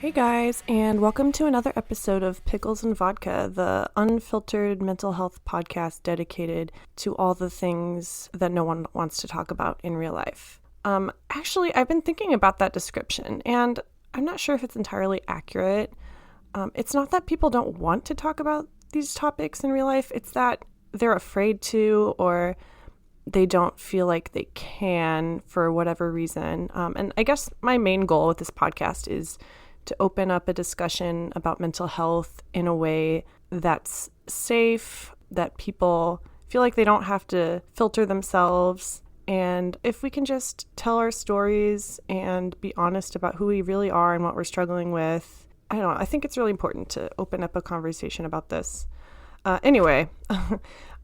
Hey guys, and welcome to another episode of Pickles and Vodka, the unfiltered mental health podcast dedicated to all the things that no one wants to talk about in real life. Actually, I've been thinking about that description, and I'm not sure if it's entirely accurate. It's not that people don't want to talk about these topics in real life, it's that they're afraid to, or they don't feel like they can for whatever reason. And I guess my main goal with this podcast is to open up a discussion about mental health in a way that's safe, that people feel like they don't have to filter themselves. And if we can just tell our stories and be honest about who we really are and what we're struggling with, I don't know, I think it's really important to open up a conversation about this. Anyway,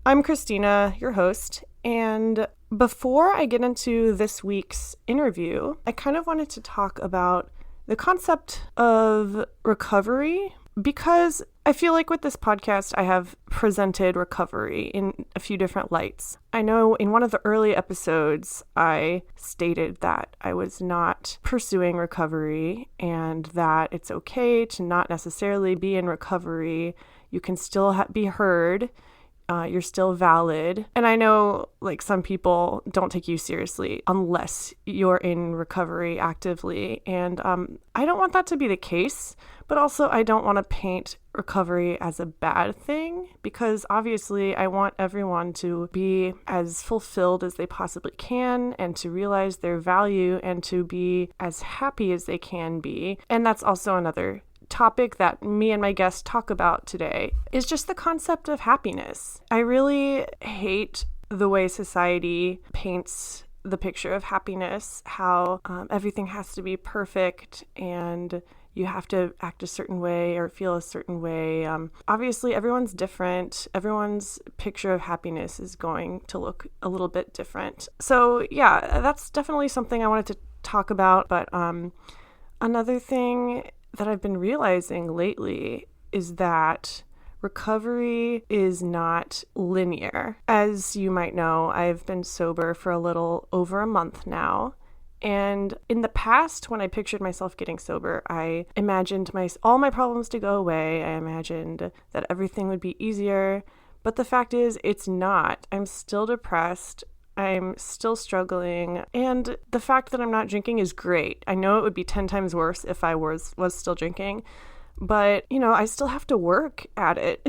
I'm Christina, your host, and before I get into this week's interview, I kind of wanted to talk about the concept of recovery, because I feel like with this podcast, I have presented recovery in a few different lights. I know in one of the early episodes, I stated that I was not pursuing recovery and that it's okay to not necessarily be in recovery. You can still be heard. You're still valid. And I know like some people don't take you seriously unless you're in recovery actively. And I don't want that to be the case, but also I don't want to paint recovery as a bad thing, because obviously I want everyone to be as fulfilled as they possibly can and to realize their value and to be as happy as they can be. And that's also another topic that me and my guest talk about today, is just the concept of happiness. I really hate the way society paints the picture of happiness, how everything has to be perfect and you have to act a certain way or feel a certain way. Obviously, everyone's different. Everyone's picture of happiness is going to look a little bit different. So yeah, that's definitely something I wanted to talk about. But another thing that I've been realizing lately is that recovery is not linear. As you might know, I've been sober for a little over a month now. And in the past, when I pictured myself getting sober, I imagined all my problems to go away. I imagined that everything would be easier. But the fact is, it's not. I'm still depressed. I'm still struggling, and the fact that I'm not drinking is great. I know it would be 10 times worse if I was still drinking, but, you know, I still have to work at it.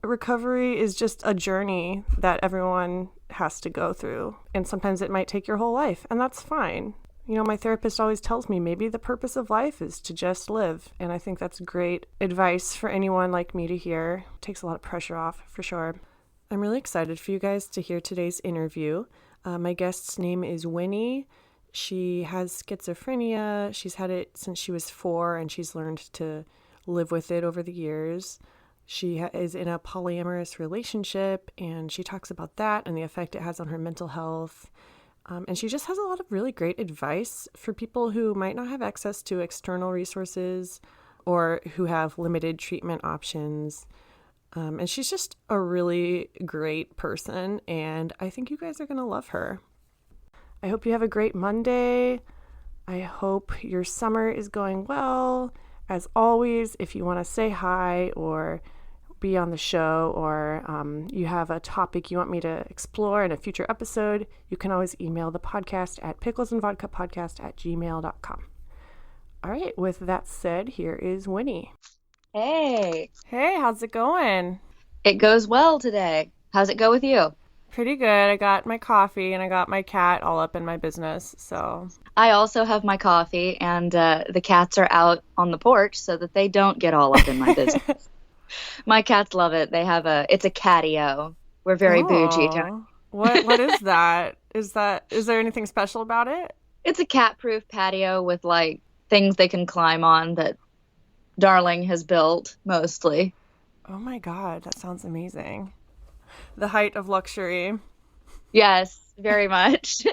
Recovery is just a journey that everyone has to go through, and sometimes it might take your whole life, and that's fine. You know, my therapist always tells me maybe the purpose of life is to just live, and I think that's great advice for anyone like me to hear. It takes a lot of pressure off, for sure. I'm really excited for you guys to hear today's interview. My guest's name is Winnie. She has schizophrenia. She's had it since she was 4, and she's learned to live with it over the years. She is in a polyamorous relationship, and she talks about that and the effect it has on her mental health. And she just has a lot of really great advice for people who might not have access to external resources or who have limited treatment options. And she's just a really great person, and I think you guys are going to love her. I hope you have a great Monday. I hope your summer is going well. As always, if you want to say hi or be on the show, or you have a topic you want me to explore in a future episode, you can always email the podcast at picklesandvodkapodcast@gmail.com. All right, with that said, here is Winnie. Hey, how's it going? it goes well today. How's it go with you? Pretty good. I got my coffee and I got my cat all up in my business, so. I also have my coffee, and the cats are out on the porch so that they don't get all up in my business. My cats love it. It's a catio. We're very bougie. What is that? Is there anything special about it? It's a cat-proof patio with like things they can climb on that Darling has built mostly. Oh my God, that sounds amazing. The height of luxury. Yes, very much.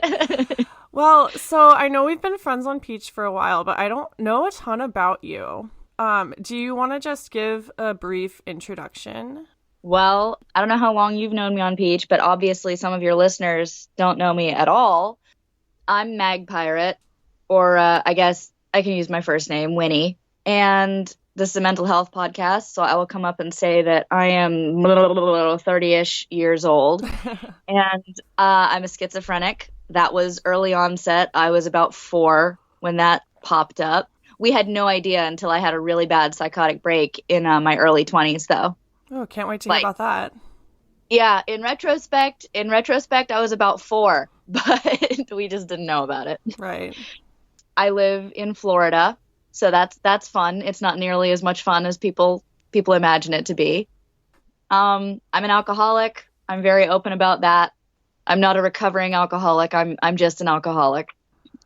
Well, so I know we've been friends on Peach for a while, but I don't know a ton about you. Do you want to just give a brief introduction? Well, I don't know how long you've known me on Peach, but obviously some of your listeners don't know me at all. I'm Mag Pirate, or I guess I can use my first name, Winnie. And this is a mental health podcast, so I will come up and say that I am 30-ish years old, and I'm a schizophrenic. That was early onset. I was about 4 when that popped up. We had no idea until I had a really bad psychotic break in my early 20s, though. Oh, can't wait to hear about that. Yeah, in retrospect, I was about 4, but we just didn't know about it. Right. I live in Florida, so that's fun. It's not nearly as much fun as people imagine it to be. I'm an alcoholic. I'm very open about that. I'm not a recovering alcoholic. I'm just an alcoholic.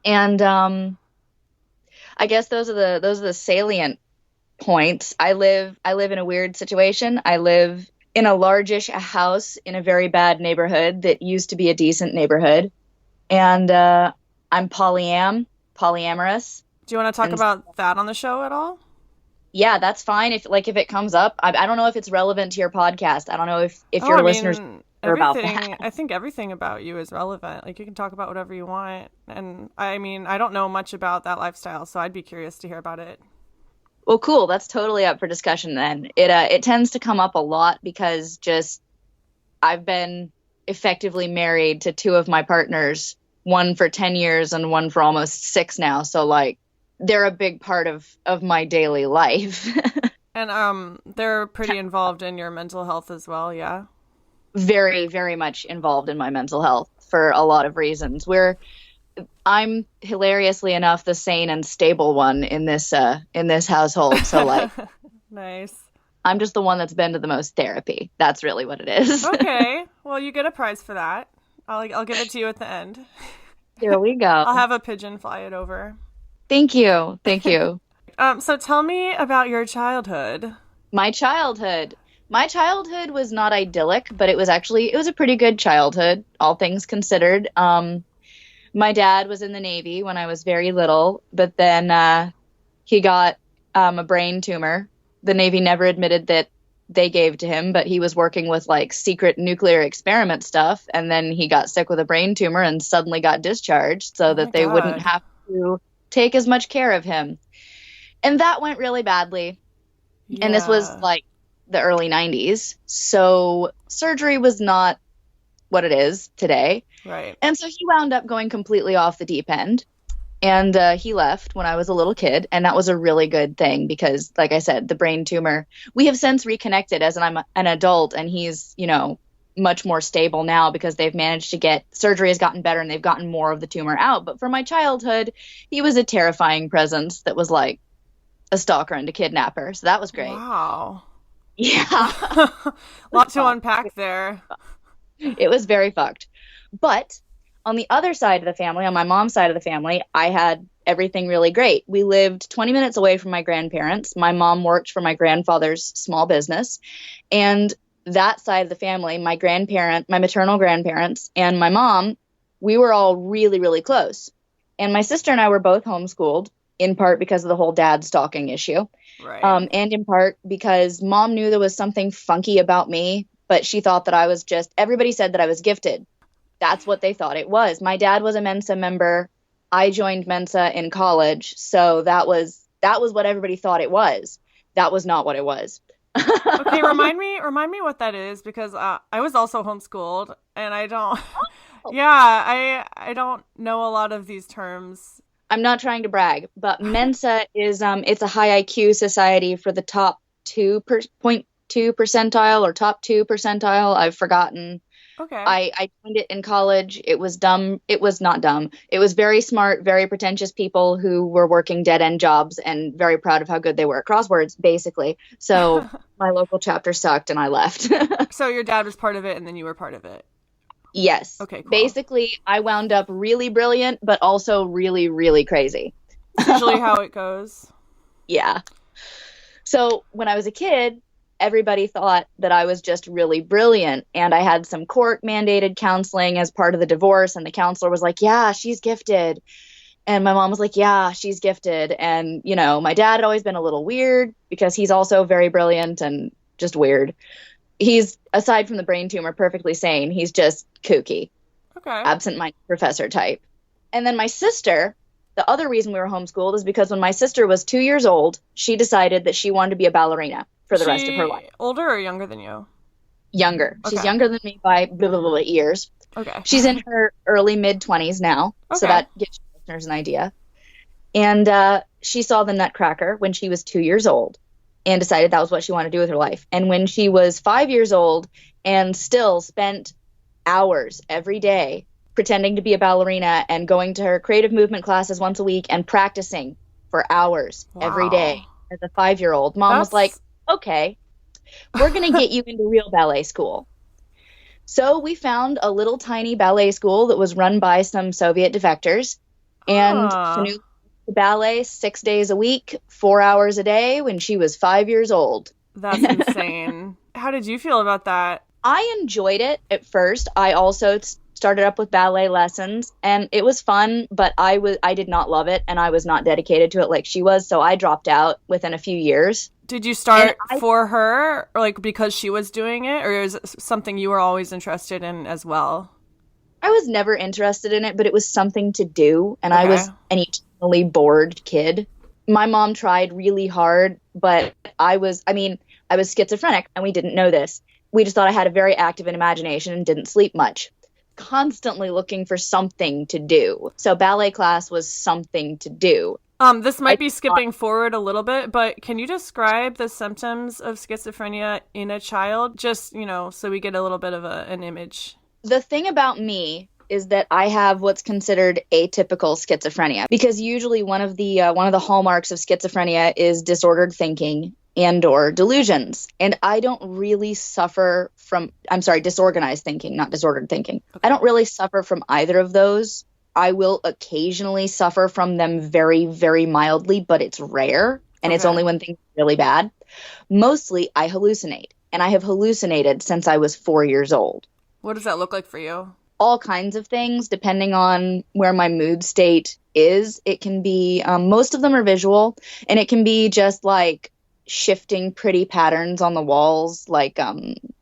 And I guess those are the salient points. I live in a weird situation. I live in a largish house in a very bad neighborhood that used to be a decent neighborhood. And I'm polyamorous. Do you want to talk about that on the show at all? Yeah, that's fine. If it comes up, I don't know if it's relevant to your podcast. I don't know if your listeners are about that. I think everything about you is relevant. Like, you can talk about whatever you want. And I mean, I don't know much about that lifestyle, so I'd be curious to hear about it. Well, cool. That's totally up for discussion then. It tends to come up a lot because I've been effectively married to 2 of my partners, one for 10 years and one for almost 6 now. So like, they're a big part of my daily life. And they're pretty involved in your mental health as well, yeah? Very, very much involved in my mental health for a lot of reasons. I'm hilariously enough the sane and stable one in this household. So like, nice. I'm just the one that's been to the most therapy. That's really what it is. Okay. Well, you get a prize for that. I'll give it to you at the end. There we go. I'll have a pigeon fly it over. Thank you. So tell me about your childhood. My childhood was not idyllic, but it was a pretty good childhood, all things considered. My dad was in the Navy when I was very little, but then he got a brain tumor. The Navy never admitted that they gave to him, but he was working with like secret nuclear experiment stuff, and then he got sick with a brain tumor and suddenly got discharged so that they wouldn't have to take as much care of him. And that went really badly. Yeah. And this was like the early 90s. So surgery was not what it is today. Right. And so he wound up going completely off the deep end. And he left when I was a little kid. And that was a really good thing because, like I said, the brain tumor, we have since reconnected as I'm an adult, and he's, much more stable now because they've managed to surgery has gotten better and they've gotten more of the tumor out. But for my childhood, he was a terrifying presence that was like a stalker and a kidnapper. So that was great. Wow. Yeah. Lot to unpack there. It was very fucked. But on the other side of the family, on my mom's side of the family, I had everything really great. We lived 20 minutes away from my grandparents. My mom worked for my grandfather's small business. And that side of the family, my maternal grandparents, and my mom, we were all really, really close. And my sister and I were both homeschooled, in part because of the whole dad stalking issue. Right. And in part because mom knew there was something funky about me, but she thought that everybody said that I was gifted. That's what they thought it was. My dad was a Mensa member. I joined Mensa in college. So that was what everybody thought it was. That was not what it was. Okay, remind me what that is, because I was also homeschooled and I don't I don't know a lot of these terms. I'm not trying to brag, but Mensa is it's a high IQ society for the top 2.2 percentile or top 2 percentile. I've forgotten. Okay. I joined it in college. It was dumb. It was not dumb. It was very smart, very pretentious people who were working dead-end jobs and very proud of how good they were at crosswords, basically. So my local chapter sucked and I left. So your dad was part of it and then you were part of it? Yes. Okay, cool. Basically, I wound up really brilliant, but also really, really crazy. That's usually how it goes. Yeah. So when I was a kid, everybody thought that I was just really brilliant, and I had some court mandated counseling as part of the divorce, and the counselor was like, yeah, she's gifted. And my mom was like, yeah, she's gifted. And, my dad had always been a little weird because he's also very brilliant and just weird. He's, aside from the brain tumor, perfectly sane. He's just kooky. Okay. Absent-minded professor type. And then my sister The other reason we were homeschooled is because when my sister was 2 years old, she decided that she wanted to be a ballerina for the rest of her life. Older or younger than you? Younger. Okay. She's younger than me by blah, blah, blah, years. Okay. She's in her early mid-20s now, so Okay. that gives listeners an idea. And she saw the Nutcracker when she was 2 years old and decided that was what she wanted to do with her life. And when she was 5 years old and still spent hours every day pretending to be a ballerina and going to her creative movement classes once a week and practicing for hours every day as a 5-year-old, Mom was like, okay, we're going to get you into real ballet school. So we found a little tiny ballet school that was run by some Soviet defectors, and Sanu ballet 6 days a week, 4 hours a day when she was 5 years old. That's insane. How did you feel about that? I enjoyed it at first. I also started up with ballet lessons, and it was fun, but I did not love it, and I was not dedicated to it like she was, so I dropped out within a few years. Did you start for her, or like because she was doing it, or is it something you were always interested in as well? I was never interested in it, but it was something to do, and I was an eternally bored kid. My mom tried really hard, but I was schizophrenic, and we didn't know this. We just thought I had a very active imagination and didn't sleep much. Constantly looking for something to do. So ballet class was something to do. This might be skipping forward a little bit, but can you describe the symptoms of schizophrenia in a child? Just, so we get a little bit of an image. The thing about me is that I have what's considered atypical schizophrenia, because usually one of the hallmarks of schizophrenia is disordered thinking and or delusions. And I don't really suffer from, disorganized thinking, not disordered thinking. Okay. I don't really suffer from either of those. I will occasionally suffer from them very, very mildly, but it's rare. And it's only when things are really bad. Mostly I hallucinate. And I have hallucinated since I was 4 years old. What does that look like for you? All kinds of things, depending on where my mood state is. It can be, most of them are visual. And it can be just like shifting pretty patterns on the walls, like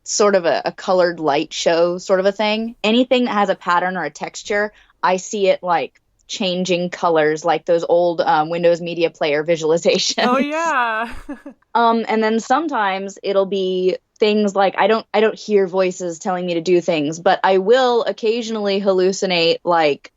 sort of a colored light show sort of a thing. Anything that has a pattern or a texture, I see it like changing colors, like those old Windows Media Player visualizations. Oh yeah. And then sometimes it'll be things like I don't hear voices telling me to do things, but I will occasionally hallucinate, like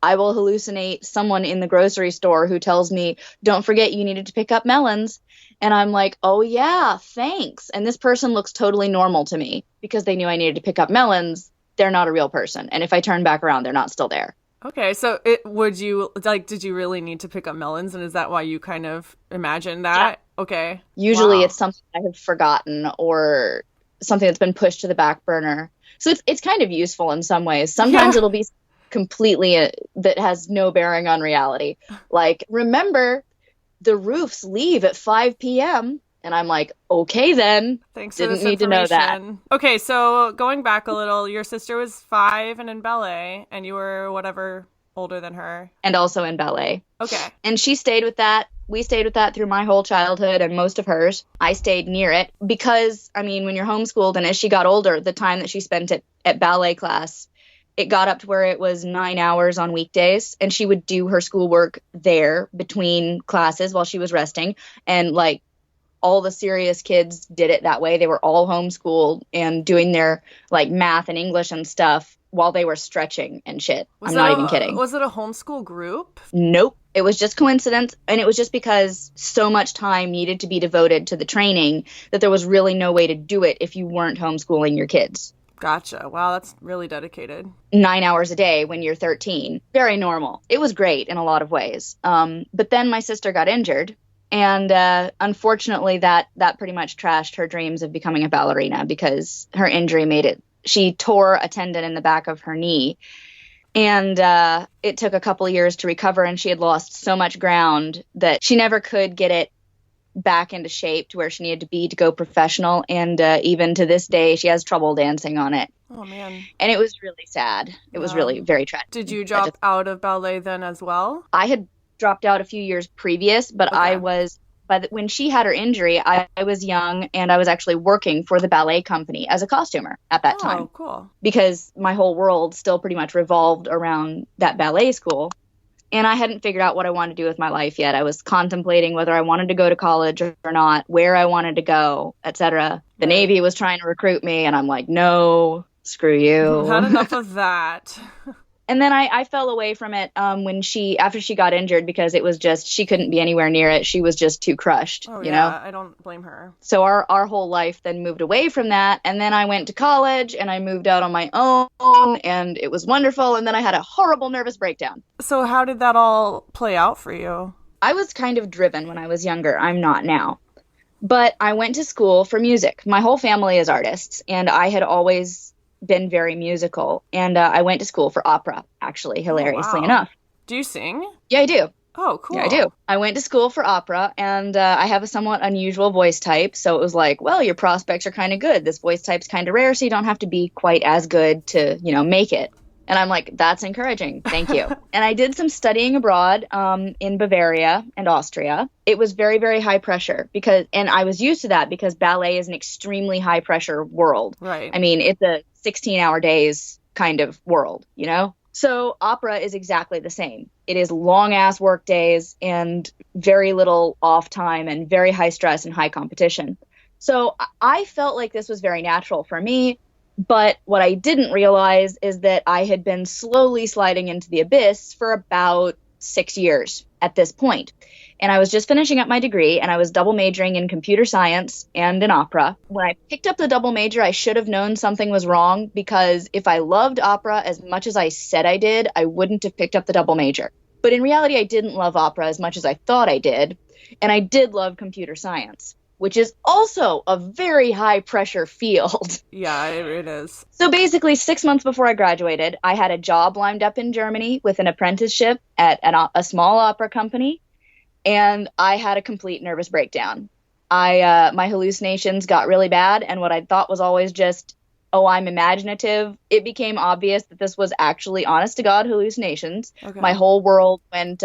I will hallucinate someone in the grocery store who tells me, don't forget you needed to pick up melons. And I'm like, oh yeah, thanks. And this person looks totally normal to me because they knew I needed to pick up melons. They're not a real person. And if I turn back around, they're not still there. Okay, so did you really need to pick up melons? And is that why you kind of imagined that? Yeah. Okay. Usually it's something I have forgotten or something that's been pushed to the back burner. So it's kind of useful in some ways. Sometimes it'll be completely that has no bearing on reality. Like, remember, the roofs leave at 5 p.m. And I'm like, okay then. Thanks Didn't for this need to know that. Okay, so going back a little, your sister was 5 and in ballet, and you were whatever older than her. And also in ballet. Okay. And she stayed with that. We stayed with that through my whole childhood and most of hers. I stayed near it because, when you're homeschooled and as she got older, the time that she spent at ballet class, it got up to where it was 9 hours on weekdays, and she would do her schoolwork there between classes while she was resting. And like all the serious kids did it that way. They were all homeschooled and doing their like math and English and stuff while they were stretching and shit. I'm not even kidding. Was it a homeschool group? Nope. It was just coincidence. And it was just because so much time needed to be devoted to the training that there was really no way to do it if you weren't homeschooling your kids. Gotcha. Wow, that's really dedicated. 9 hours a day when you're 13. Very normal. It was great in a lot of ways. But then my sister got injured. And unfortunately, that pretty much trashed her dreams of becoming a ballerina because her injury made it. She tore a tendon in the back of her knee. And it took a couple of years to recover. And she had lost so much ground that she never could get it back into shape to where she needed to be to go professional. And even to this day, she has trouble dancing on it. Oh, man. And it was really sad. It was really very tragic. Did you drop out of ballet then as well? I had dropped out a few years previous, but I was, when she had her injury, I was young and I was actually working for the ballet company as a costumer at that time. Oh, cool. Because my whole world still pretty much revolved around that ballet school. And I hadn't figured out what I wanted to do with my life yet. I was contemplating whether I wanted to go to college or not, where I wanted to go, etc. The Navy was trying to recruit me, and I'm like, no, screw you. Had enough of that. And then I fell away from it after she got injured, because it was just, she couldn't be anywhere near it. She was just too crushed, you know? I don't blame her. So our whole life then moved away from that. And then I went to college and I moved out on my own, and it was wonderful. And then I had a horrible nervous breakdown. So how did that all play out for you? I was kind of driven when I was younger. I'm not now. But I went to school for music. My whole family is artists, and I had always been very musical, and I went to school for opera, actually, hilariously enough. Do you sing? Yeah, I do. Oh, cool. Yeah, I do. I went to school for opera, and I have a somewhat unusual voice type, so it was like, well, your prospects are kind of good. This voice type's kind of rare, so you don't have to be quite as good to, make it. And I'm like, that's encouraging. Thank you. And I did some studying abroad in Bavaria and Austria. It was very, very high pressure and I was used to that because ballet is an extremely high pressure world. Right. I mean, it's a 16-hour days kind of world, So opera is exactly the same. It is long ass work days and very little off time and very high stress and high competition. So I felt like this was very natural for me. But what I didn't realize is that I had been slowly sliding into the abyss for about 6 years at this point. And I was just finishing up my degree, and I was double majoring in computer science and in opera. When I picked up the double major, I should have known something was wrong, because if I loved opera as much as I said I did, I wouldn't have picked up the double major. But in reality, I didn't love opera as much as I thought I did. And I did love computer science, which is also a very high-pressure field. Yeah, it is. So basically, 6 months before I graduated, I had a job lined up in Germany with an apprenticeship at a small opera company, and I had a complete nervous breakdown. My hallucinations got really bad, and what I thought was always just, oh, I'm imaginative, it became obvious that this was actually honest-to-God hallucinations. Okay. My whole world went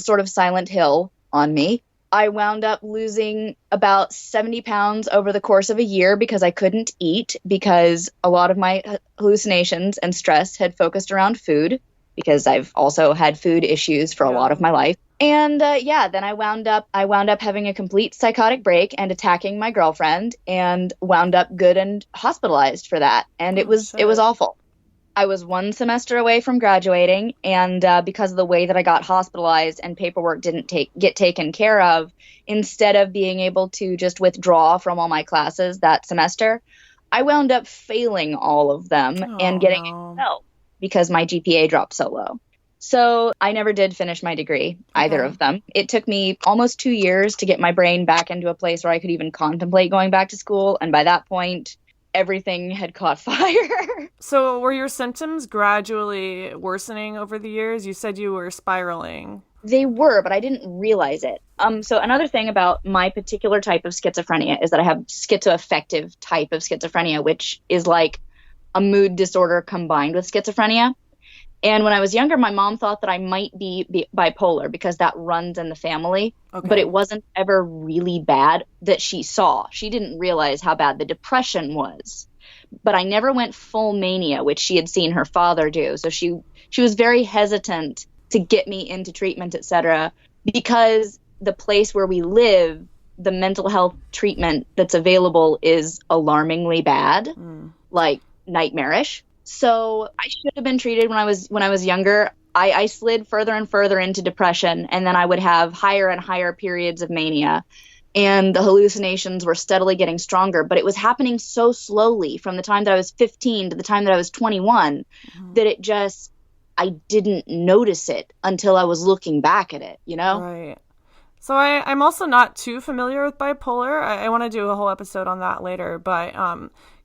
sort of Silent Hill on me. I wound up losing about 70 pounds over the course of a year because I couldn't eat, because a lot of my hallucinations and stress had focused around food, because I've also had food issues for a lot of my life. And then I wound up having a complete psychotic break and attacking my girlfriend, and wound up good and hospitalized for that. And it was awful. I was 1 semester away from graduating, and because of the way that I got hospitalized and paperwork didn't get taken care of, instead of being able to just withdraw from all my classes that semester, I wound up failing all of them and getting expelled because my GPA dropped so low. So I never did finish my degree, either of them. It took me almost 2 years to get my brain back into a place where I could even contemplate going back to school, and by that point, everything had caught fire. So were your symptoms gradually worsening over the years? You said you were spiraling. They were, but I didn't realize it. So another thing about my particular type of schizophrenia is that I have schizoaffective type of schizophrenia, which is like a mood disorder combined with schizophrenia. And when I was younger, my mom thought that I might be bipolar because that runs in the family. Okay. But it wasn't ever really bad that she saw. She didn't realize how bad the depression was. But I never went full mania, which she had seen her father do. So she was very hesitant to get me into treatment, etc., because the place where we live, the mental health treatment that's available is alarmingly bad, like nightmarish. So I should have been treated when I was younger. I slid further and further into depression, and then I would have higher and higher periods of mania, and the hallucinations were steadily getting stronger. But it was happening so slowly from the time that I was 15 to the time that I was 21 that I didn't notice it until I was looking back at it, Right. So I'm also not too familiar with bipolar. I want to do a whole episode on that later, but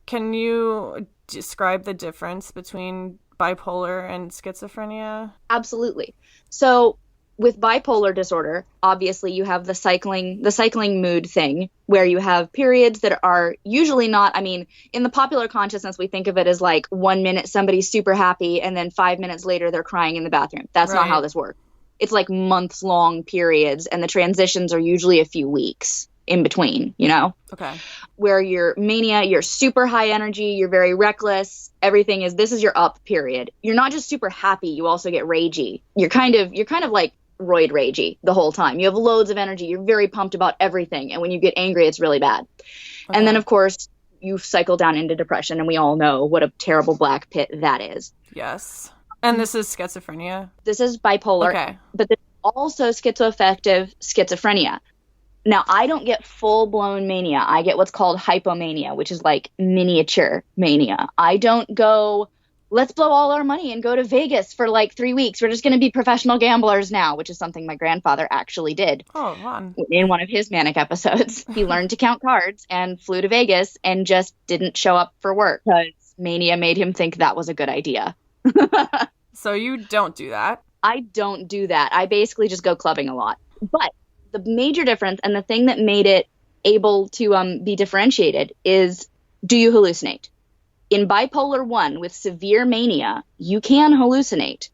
can you describe the difference between bipolar and schizophrenia? Absolutely. So with bipolar disorder, obviously you have the cycling mood thing, where you have periods that are usually not, in the popular consciousness, we think of it as like 1 minute somebody's super happy and then 5 minutes later they're crying in the bathroom. That's not how this works. It's like months long periods, and the transitions are usually a few weeks. in between, you know? Okay. Where your mania, you're super high energy, you're very reckless. Everything is, this is your up period. You're not just super happy, you also get ragey. You're kind of like roid ragey the whole time. You have loads of energy. You're very pumped about everything. And when you get angry, it's really bad. Okay. And then, of course, you cycle down into depression. And we all know what a terrible black pit that is. Yes. And this is schizophrenia? This is bipolar. Okay. But this is also schizoaffective schizophrenia. Now, I don't get full-blown mania. I get what's called hypomania, which is like miniature mania. I don't go, let's blow all our money and go to Vegas for like 3 weeks. We're just going to be professional gamblers now, which is something my grandfather actually did. Oh, fun. In one of his manic episodes. He learned to count cards and flew to Vegas and just didn't show up for work because mania made him think that was a good idea. So you don't do that? I don't do that. I basically just go clubbing a lot. But the major difference and the thing that made it able to be differentiated is, do you hallucinate? In bipolar 1 with severe mania, you can hallucinate.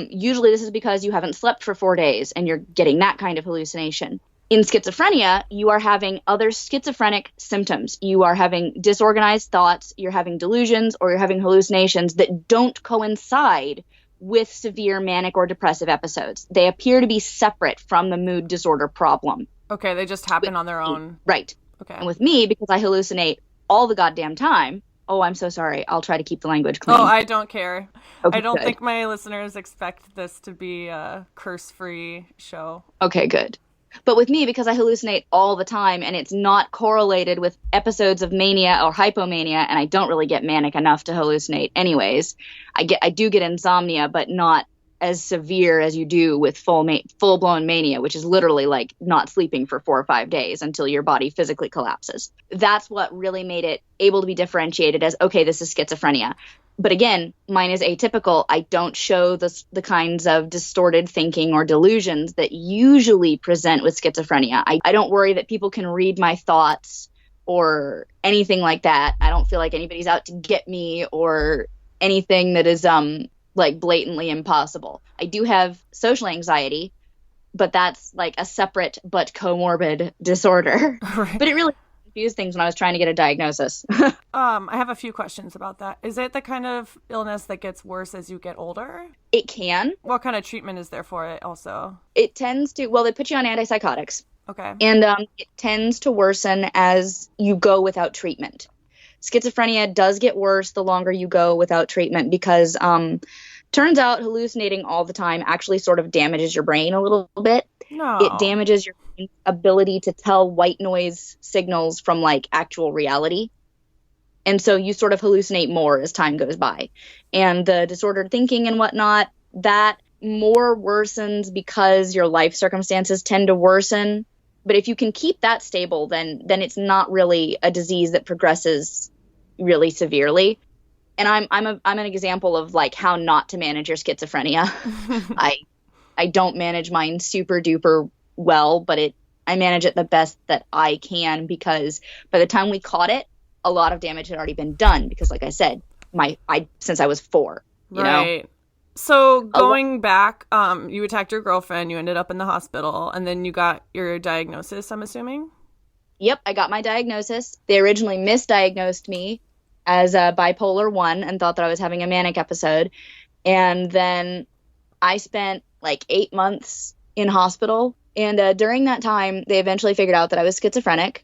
Usually this is because you haven't slept for 4 days and you're getting that kind of hallucination. In schizophrenia, you are having other schizophrenic symptoms. You are having disorganized thoughts, you're having delusions, or you're having hallucinations that don't coincide with severe manic or depressive episodes. They appear to be separate from the mood disorder problem. Okay, they just happen on their own. Right. Okay. And with me, because I hallucinate all the goddamn time, oh, I'm so sorry. I'll try to keep the language clean. Oh, I don't care. Okay, I don't good. think my listeners expect this to be a curse-free show. Okay, good. But with me, because I hallucinate all the time and it's not correlated with episodes of mania or hypomania, and I don't really get manic enough to hallucinate anyways, I do get insomnia, but not as severe as you do with full-blown mania, which is literally like not sleeping for 4 or 5 days until your body physically collapses. That's what really made it able to be differentiated as, okay, this is schizophrenia. But again, mine is atypical. I don't show the kinds of distorted thinking or delusions that usually present with schizophrenia. I don't worry that people can read my thoughts or anything like that. I don't feel like anybody's out to get me or anything that is like blatantly impossible. I do have social anxiety, but that's like a separate but comorbid disorder. Right. But it really confused things when I was trying to get a diagnosis. I have a few questions about that. Is it the kind of illness that gets worse as you get older? It can. What kind of treatment is there for it also? It tends to, well, they put you on antipsychotics. Okay. And it tends to worsen as you go without treatment. Schizophrenia does get worse the longer you go without treatment because turns out hallucinating all the time actually sort of damages your brain a little bit. No. It damages your ability to tell white noise signals from like actual reality. And so you sort of hallucinate more as time goes by. And the disordered thinking and whatnot, that more worsens because your life circumstances tend to worsen. But if you can keep that stable, then it's not really a disease that progresses really severely. And I'm an example of like how not to manage your schizophrenia. I don't manage mine super duper well, but I manage it the best that I can because by the time we caught it, a lot of damage had already been done because, like I said, since I was 4, you know. So going back, you attacked your girlfriend, you ended up in the hospital, and then you got your diagnosis, I'm assuming? Yep, I got my diagnosis. They originally misdiagnosed me as a bipolar 1 and thought that I was having a manic episode. And then I spent like 8 months in hospital. And during that time, they eventually figured out that I was schizophrenic.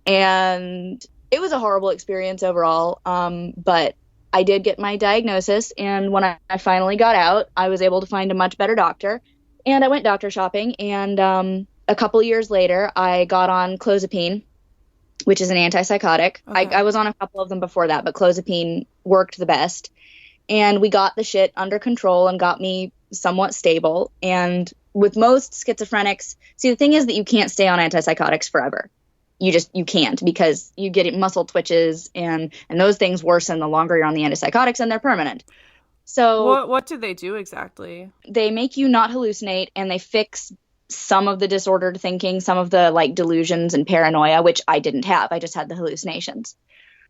And it was a horrible experience overall. But I did get my diagnosis. And when I finally got out, I was able to find a much better doctor. And I went doctor shopping. And a couple years later, I got on clozapine, which is an antipsychotic. Okay. I was on a couple of them before that, but clozapine worked the best. And we got the shit under control and got me somewhat stable. And with most schizophrenics, see, the thing is that you can't stay on antipsychotics forever. You can't because you get muscle twitches and those things worsen the longer you're on the antipsychotics and they're permanent. So what do they do exactly? They make you not hallucinate and they fix some of the disordered thinking, some of the like delusions and paranoia, which I didn't have. I just had the hallucinations.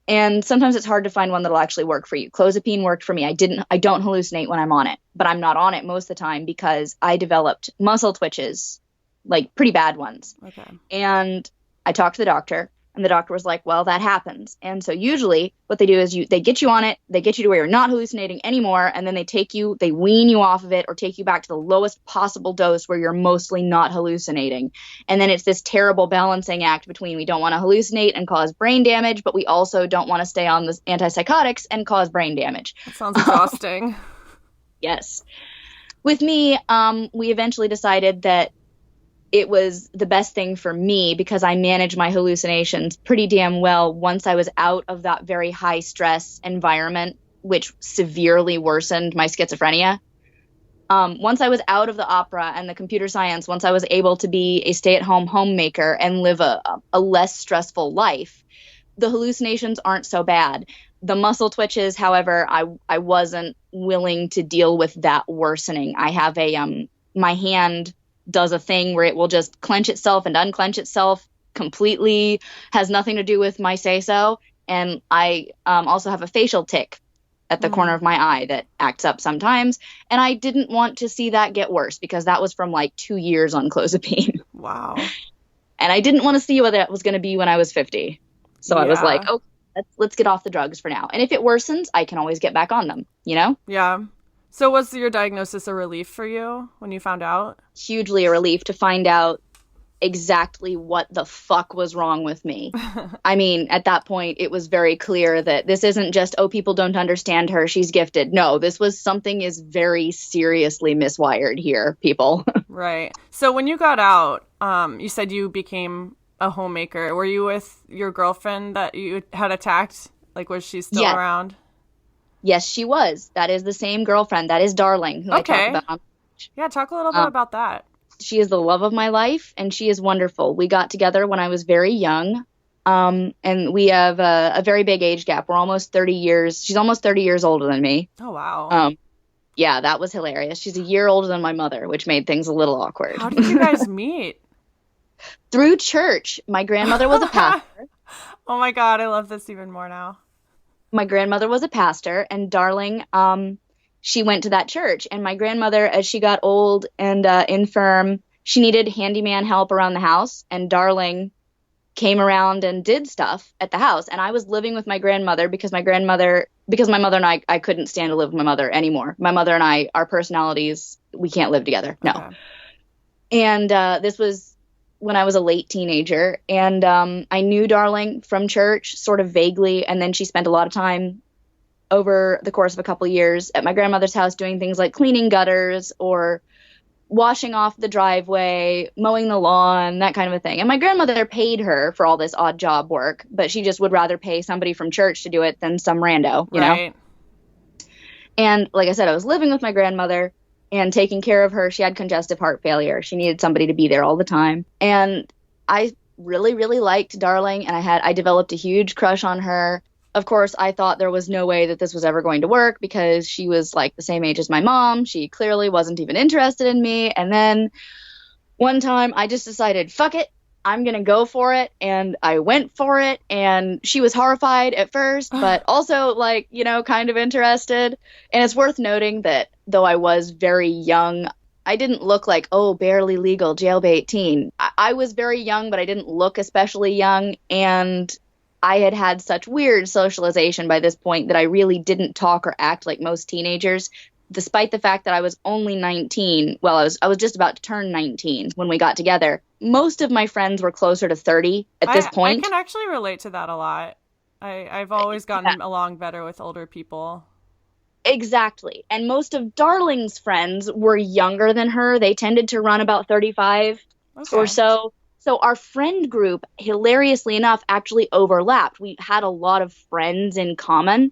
And sometimes it's hard to find one that'll actually work for you. Clozapine worked for me. I don't hallucinate when I'm on it, but I'm not on it most of the time because I developed muscle twitches, like pretty bad ones. Okay. And I talked to the doctor, and the doctor was like, well, that happens. And so usually what they do is they get you on it, they get you to where you're not hallucinating anymore, and then they wean you off of it or take you back to the lowest possible dose where you're mostly not hallucinating. And then it's this terrible balancing act between we don't want to hallucinate and cause brain damage, but we also don't want to stay on the antipsychotics and cause brain damage. That sounds exhausting. Yes. With me, we eventually decided that it was the best thing for me because I managed my hallucinations pretty damn well once I was out of that very high stress environment, which severely worsened my schizophrenia. Once I was out of the opera and the computer science, once I was able to be a stay-at-home homemaker and live a less stressful life, the hallucinations aren't so bad. The muscle twitches, however, I wasn't willing to deal with that worsening. I have my hand does a thing where it will just clench itself and unclench itself completely, has nothing to do with my say-so. And I also have a facial tic at the corner of my eye that acts up sometimes. And I didn't want to see that get worse because that was from like 2 years on clozapine. Wow. And I didn't want to see what that was going to be when I was 50. So I was like, oh, let's get off the drugs for now. And if it worsens, I can always get back on them, you know? Yeah. So was your diagnosis a relief for you when you found out? Hugely a relief to find out exactly what the fuck was wrong with me. I mean, at that point, it was very clear that this isn't just, oh, people don't understand her, she's gifted. No, this was something is very seriously miswired here, people. Right. So when you got out, you said you became a homemaker. Were you with your girlfriend that you had attacked? Like, was she still around? Yes, she was. That is the same girlfriend. That is Darling, who I talk about. Yeah, talk a little bit about that. She is the love of my life, and she is wonderful. We got together when I was very young, and we have a very big age gap. We're almost 30 years. She's almost 30 years older than me. Oh, wow. Yeah, that was hilarious. She's a year older than my mother, which made things a little awkward. How did you guys meet? Through church. My grandmother was a pastor. Oh, my God. I love this even more now. My grandmother was a pastor, and Darling, she went to that church. And my grandmother, as she got old and infirm, she needed handyman help around the house. And Darling came around and did stuff at the house. And I was living with my grandmother because my mother and I couldn't stand to live with my mother anymore. My mother and I, our personalities, we can't live together. No. Okay. And this was when I was a late teenager, and I knew Darling from church sort of vaguely. And then she spent a lot of time over the course of a couple of years at my grandmother's house doing things like cleaning gutters or washing off the driveway, mowing the lawn, that kind of a thing. And my grandmother paid her for all this odd job work, but she just would rather pay somebody from church to do it than some rando, you know? And like I said, I was living with my grandmother and taking care of her. She had congestive heart failure. She needed somebody to be there all the time. And I really, really liked Darling, and I developed a huge crush on her. Of course, I thought there was no way that this was ever going to work because she was like the same age as my mom. She clearly wasn't even interested in me. And then one time I just decided, fuck it, I'm going to go for it. And I went for it. And she was horrified at first, but also like, you know, kind of interested. And it's worth noting that though I was very young, I didn't look like, oh, barely legal, jailbait teen. I was very young, but I didn't look especially young. And I had such weird socialization by this point that I really didn't talk or act like most teenagers, despite the fact that I was only 19. Well, I was just about to turn 19 when we got together. Most of my friends were closer to 30 at this point. I can actually relate to that a lot. I've always gotten along better with older people. Exactly. And most of Darling's friends were younger than her. They tended to run about 35 or so. So our friend group, hilariously enough, actually overlapped. We had a lot of friends in common.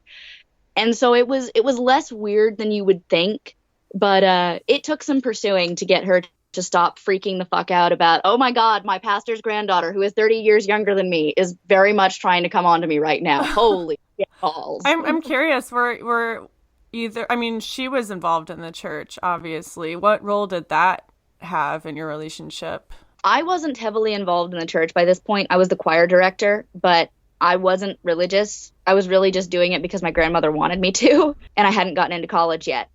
And so it was less weird than you would think. But it took some pursuing to get her to stop freaking the fuck out about, oh, my God, my pastor's granddaughter, who is 30 years younger than me, is very much trying to come on to me right now. Holy balls. I'm curious. Were either, I mean, she was involved in the church, obviously. What role did that have in your relationship? I wasn't heavily involved in the church by this point. I was the choir director, but I wasn't religious. I was really just doing it because my grandmother wanted me to, and I hadn't gotten into college yet.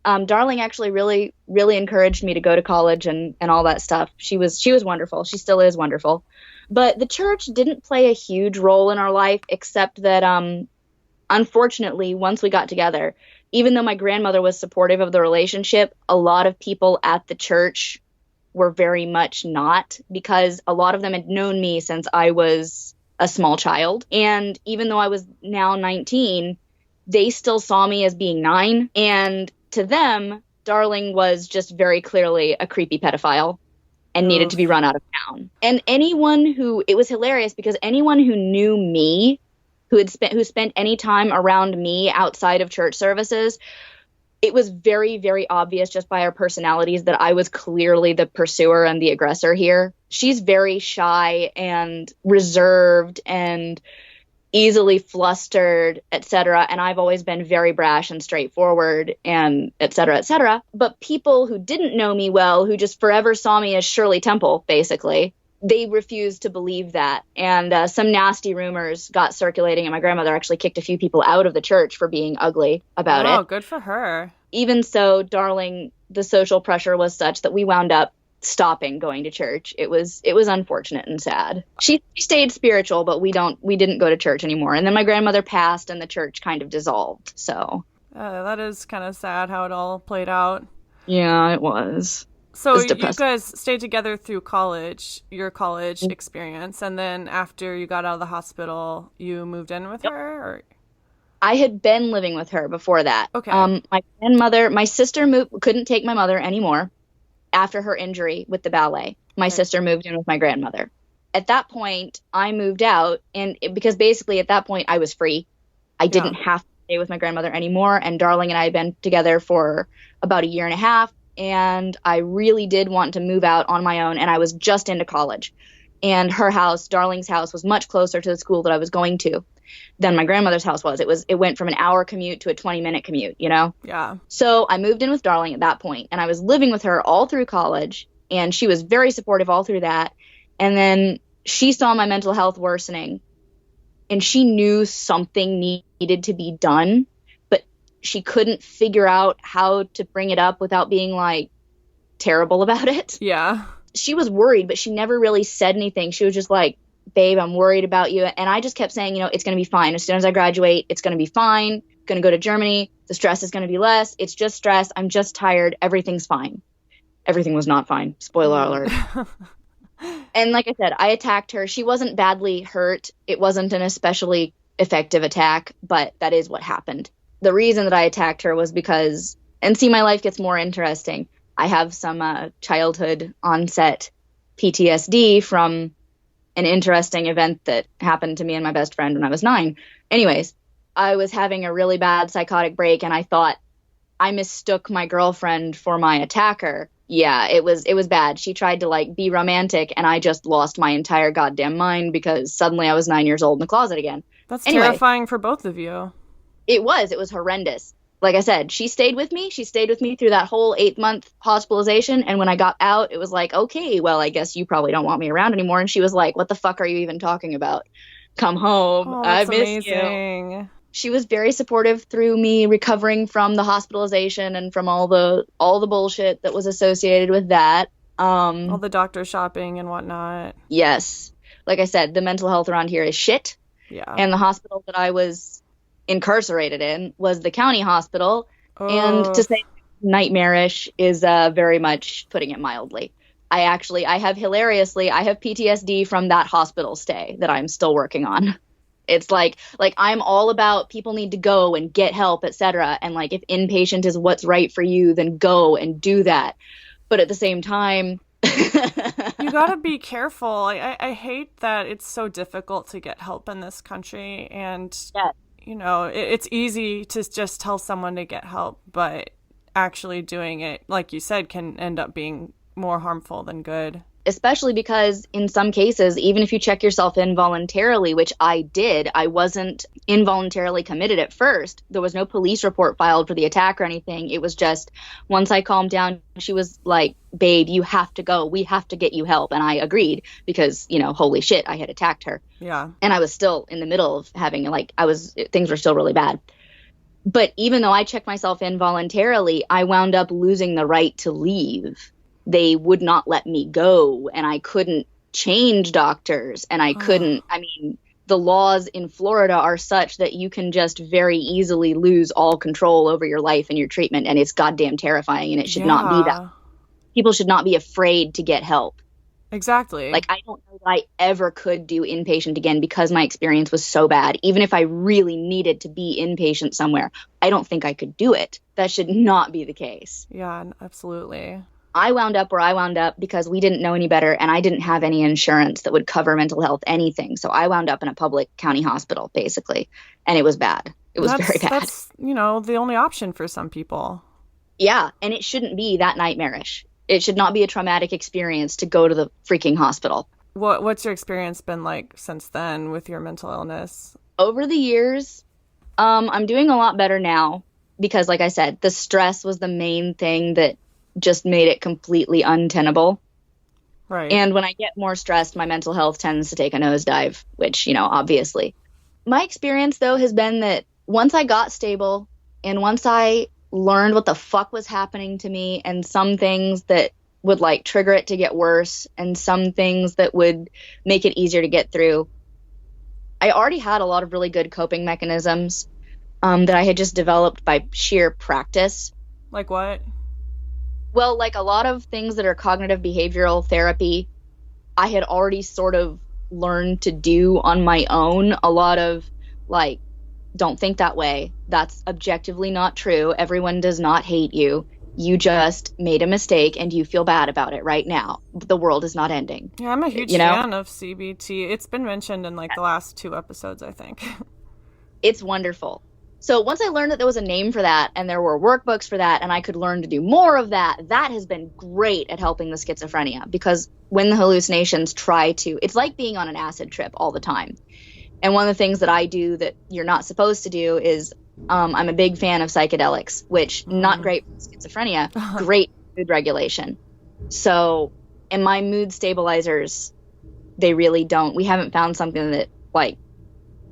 Darling actually really, really encouraged me to go to college and all that stuff. She was wonderful. She still is wonderful. But the church didn't play a huge role in our life, except that, unfortunately, once we got together, even though my grandmother was supportive of the relationship, a lot of people at the church were very much not, because a lot of them had known me since I was a small child. And even though I was now 19, they still saw me as being 9. And to them, Darling was just very clearly a creepy pedophile and needed to be run out of town. And it was hilarious because anyone who knew me, who spent any time around me outside of church services, it was very, very obvious just by our personalities that I was clearly the pursuer and the aggressor here. She's very shy and reserved and easily flustered, etc. And I've always been very brash and straightforward and etc., etc. But people who didn't know me well, who just forever saw me as Shirley Temple, basically, they refused to believe that. And some nasty rumors got circulating, and my grandmother actually kicked a few people out of the church for being ugly about it. Oh, good for her. Even so, Darling, the social pressure was such that we wound up stopping going to church. It was unfortunate and sad. She stayed spiritual, but we didn't go to church anymore. And then my grandmother passed and the church kind of dissolved. So that is kind of sad how it all played out. Yeah, it was. So you guys stayed together through college, your college experience, and then after you got out of the hospital, you moved in with her? Or? I had been living with her before that. Okay. My sister couldn't take my mother anymore after her injury with the ballet. My sister moved in with my grandmother. At that point, I moved out, because basically at that point I was free. I didn't have to stay with my grandmother anymore, and Darling and I had been together for about a year and a half. And I really did want to move out on my own, and I was just into college. And her house, Darling's house, was much closer to the school that I was going to than my grandmother's house was. It went from an hour commute to a 20-minute commute, you know? Yeah. So I moved in with Darling at that point, and I was living with her all through college, and she was very supportive all through that. And then she saw my mental health worsening, and she knew something needed to be done, she couldn't figure out how to bring it up without being like terrible about it. Yeah. She was worried, but she never really said anything. She was just like, babe, I'm worried about you. And I just kept saying, it's going to be fine. As soon as I graduate, it's going to be fine. Going to go to Germany. The stress is going to be less. It's just stress. I'm just tired. Everything's fine. Everything was not fine. Spoiler alert. And like I said, I attacked her. She wasn't badly hurt. It wasn't an especially effective attack, but that is what happened. The reason that I attacked her was because, and see, my life gets more interesting. I have some childhood onset PTSD from an interesting event that happened to me and my best friend when I was 9. Anyways, I was having a really bad psychotic break, and I thought I mistook my girlfriend for my attacker. Yeah, it was bad. She tried to be romantic, and I just lost my entire goddamn mind because suddenly I was 9 years old in the closet again. That's terrifying for both of you. It was horrendous. Like I said, she stayed with me. She stayed with me through that whole 8-month hospitalization. And when I got out, it was like, okay, well, I guess you probably don't want me around anymore. And she was like, what the fuck are you even talking about? Come home. Oh, I that's miss amazing. you. She was very supportive through me recovering from the hospitalization and from all the bullshit that was associated with that. All the doctor shopping and whatnot. Yes. Like I said, the mental health around here is shit. Yeah. And the hospital that I was incarcerated in was the county hospital, and to say nightmarish is very much putting it mildly. I have PTSD from that hospital stay that I'm still working on. It's like I'm all about people need to go and get help, etc. And if inpatient is what's right for you, then go and do that. But at the same time, you gotta be careful. I hate that it's so difficult to get help in this country, and it's easy to just tell someone to get help, but actually doing it, like you said, can end up being more harmful than good. Especially because in some cases, even if you check yourself in voluntarily, which I did, I wasn't involuntarily committed at first. There was no police report filed for the attack or anything. It was just once I calmed down, she was like, babe, you have to go. We have to get you help. And I agreed because, holy shit, I had attacked her. Yeah. And I was still in the middle of having things were still really bad. But even though I checked myself in voluntarily, I wound up losing the right to leave. They would not let me go, and I couldn't change doctors, and I couldn't, I mean, the laws in Florida are such that you can just very easily lose all control over your life and your treatment, and it's goddamn terrifying, and it should not be that. People should not be afraid to get help. Exactly. Like, I don't know that I ever could do inpatient again because my experience was so bad. Even if I really needed to be inpatient somewhere, I don't think I could do it. That should not be the case. Yeah, absolutely. I wound up where I wound up because we didn't know any better, and I didn't have any insurance that would cover mental health anything. So I wound up in a public county hospital, basically, and it was bad. It was very bad. That's, the only option for some people. Yeah, and it shouldn't be that nightmarish. It should not be a traumatic experience to go to the freaking hospital. What's your experience been like since then with your mental illness? Over the years, I'm doing a lot better now because, like I said, the stress was the main thing that just made it completely untenable. Right. And when I get more stressed, my mental health tends to take a nosedive, which, obviously. My experience, though, has been that once I got stable and once I learned what the fuck was happening to me and some things that would trigger it to get worse and some things that would make it easier to get through, I already had a lot of really good coping mechanisms that I had just developed by sheer practice. Like what? Well, a lot of things that are cognitive behavioral therapy, I had already sort of learned to do on my own. A lot of don't think that way. That's objectively not true. Everyone does not hate you. You just made a mistake and you feel bad about it right now. The world is not ending. Yeah, I'm a huge fan of CBT. It's been mentioned in the last 2 episodes, I think. It's wonderful. So once I learned that there was a name for that and there were workbooks for that and I could learn to do more of that, that has been great at helping the schizophrenia, because when the hallucinations it's like being on an acid trip all the time. And one of the things that I do that you're not supposed to do is I'm a big fan of psychedelics, which not great for schizophrenia, great mood regulation. So, and my mood stabilizers, they really don't. We haven't found something that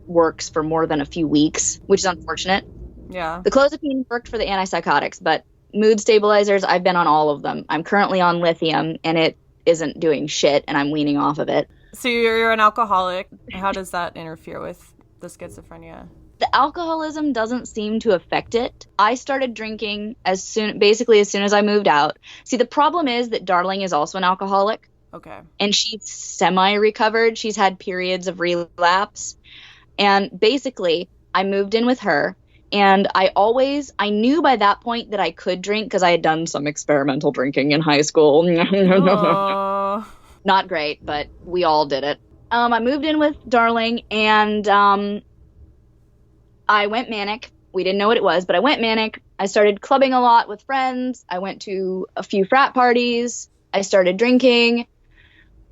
works for more than a few weeks, which is unfortunate. Yeah. The clozapine worked for the antipsychotics, but mood stabilizers, I've been on all of them. I'm currently on lithium and it isn't doing shit and I'm weaning off of it. So you're an alcoholic. How does that interfere with the schizophrenia? The alcoholism doesn't seem to affect it. I started drinking as soon as I moved out. See, the problem is that Darling is also an alcoholic. Okay. And she's semi-recovered. She's had periods of relapse. And basically, I moved in with her. And I knew by that point that I could drink because I had done some experimental drinking in high school. Not great, but we all did it. I moved in with Darling and I went manic. We didn't know what it was, but I went manic. I started clubbing a lot with friends. I went to a few frat parties. I started drinking.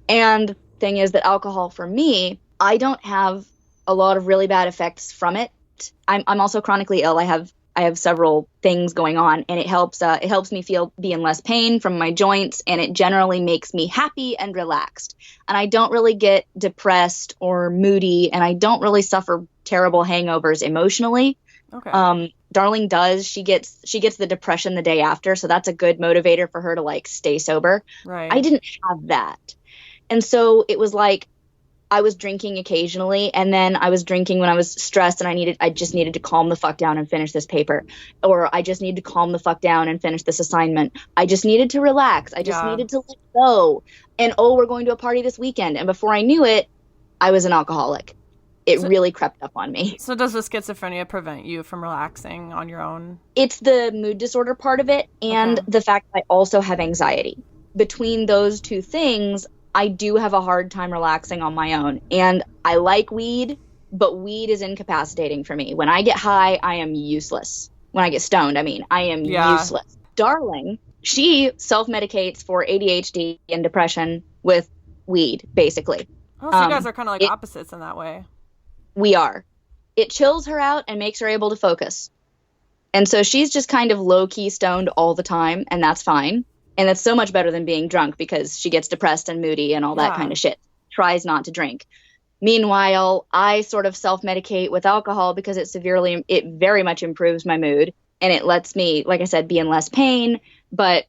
And the thing is that alcohol for me, I don't have a lot of really bad effects from it. I'm also chronically ill. I have several things going on, and it helps me be in less pain from my joints, and it generally makes me happy and relaxed. And I don't really get depressed or moody, and I don't really suffer terrible hangovers emotionally. Okay. Darling does. She gets the depression the day after, so that's a good motivator for her to stay sober. Right. I didn't have that. And so it was I was drinking occasionally, and then I was drinking when I was stressed and I just needed to calm the fuck down and finish this paper, or I just needed to calm the fuck down and finish this assignment. I just needed to relax. I just needed to let go. And we're going to a party this weekend. And before I knew it, I was an alcoholic. It really crept up on me. So does the schizophrenia prevent you from relaxing on your own? It's the mood disorder part of it and the fact that I also have anxiety. Between those two things, I do have a hard time relaxing on my own. And I like weed, but weed is incapacitating for me. When I get high, I am useless. When I get stoned, I am useless. Darling, she self-medicates for ADHD and depression with weed, basically. Oh, so you guys are kind of opposites in that way. We are. It chills her out and makes her able to focus. And so she's just kind of low-key stoned all the time, and that's fine. And that's so much better than being drunk because she gets depressed and moody and all that kind of shit. Tries not to drink. Meanwhile, I sort of self-medicate with alcohol because it very much improves my mood and it lets me, like I said, be in less pain. But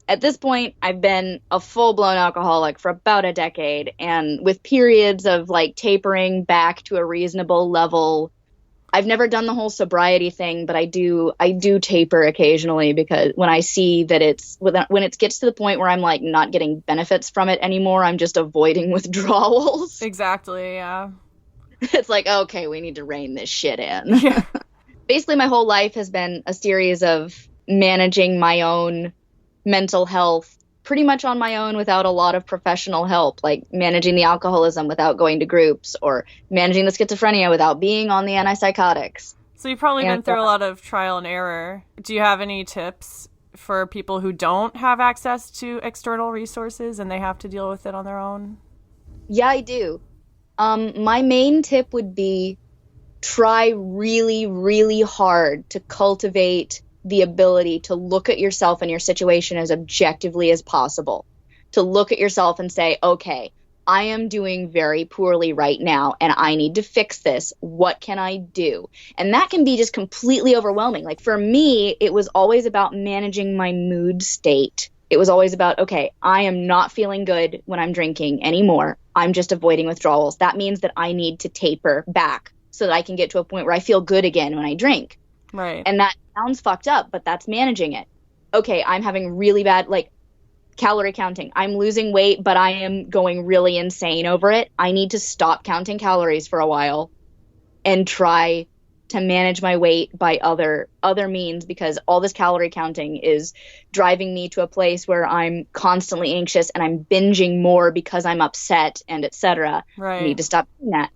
at this point, I've been a full-blown alcoholic for about a decade, and with periods of like tapering back to a reasonable level. I've never done the whole sobriety thing, but I do taper occasionally because when I see that when it gets to the point where I'm like not getting benefits from it anymore, I'm just avoiding withdrawals. Exactly, yeah. It's like, okay, we need to rein this shit in. Yeah. Basically, my whole life has been a series of managing my own mental health pretty much on my own without a lot of professional help, like managing the alcoholism without going to groups or managing the schizophrenia without being on the antipsychotics. So you've probably been through a lot of trial and error. Do you have any tips for people who don't have access to external resources and they have to deal with it on their own? Yeah, I do. My main tip would be try really, really hard to cultivate the ability to look at yourself and your situation as objectively as possible. To look at yourself and say, okay, I am doing very poorly right now and I need to fix this. What can I do? And that can be just completely overwhelming. Like for me, it was always about managing my mood state. It was always about, okay, I am not feeling good when I'm drinking anymore. I'm just avoiding withdrawals. That means that I need to taper back so that I can get to a point where I feel good again when I drink. Right. And that sounds fucked up, but that's managing it. Okay, I'm having really bad, like, calorie counting. I'm losing weight, but I am going really insane over it. I need to stop counting calories for a while and try to manage my weight by other means, because all this calorie counting is driving me to a place where I'm constantly anxious and I'm binging more because I'm upset and etc. Right. I need to stop doing that.